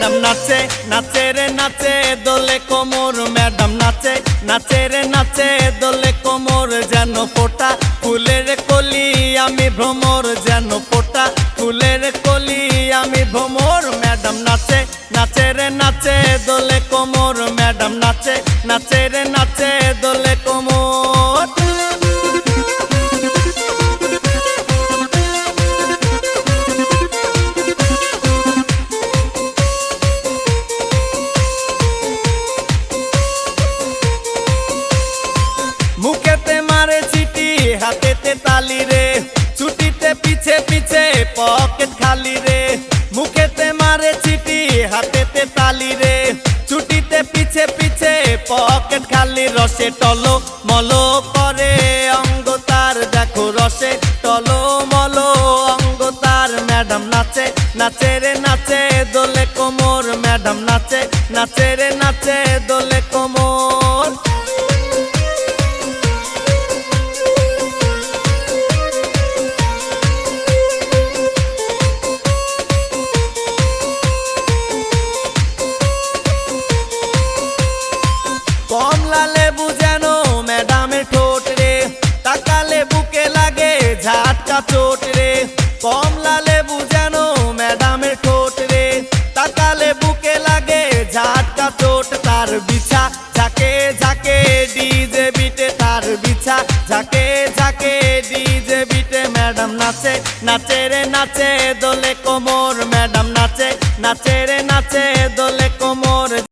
madam নাচে নাচে রে নাচে দোলে কোমর ম্যাডাম নাচে নাচে রে নাচে দোলে কোমর যেন ফোটা ফুলের কলি আমি ভ্রমর যেন ফোটা ফুলের কলি আমি ভ্রমর ম্যাডাম নাচে নাচে রে নাচে দোলে কোমর ম্যাডাম নাচে নাচে রে নাচে দোলে কোমর মুখেতে মারে চিঠি হাতেতে তালি রে ছুটিতে পিছে পিছে পকেট খালি রে মুখেতে মারে চিঠি হাতেতে তালি রে ছুটিতে পিছে পিছে পকেট খালি রসে টলো মলো করে অঙ্গ তার দেখো রসে টলো মলো অঙ্গ তার ম্যাডাম নাচে নাচে রে নাচে দোলে কোমর ম্যাডাম নাচে নাচে রে নাচে দোলে কোমর কমলা লেবু যেন ম্যাডামের ঠোঁট রে তাকালে বুকে লাগে ঝাটকা চোট রে কমলা লেবু যেন ম্যাডামের ঠোঁট রে তাকালে বুকে লাগে ঝাটকা চোট তার বিছা ঝাঁকে ঝাঁকে ডিজে বিটে তার বিছা ঝাঁকে ঝাঁকে ডিজে বিটে ম্যাডাম নাচে নাচে রে নাচে দোলে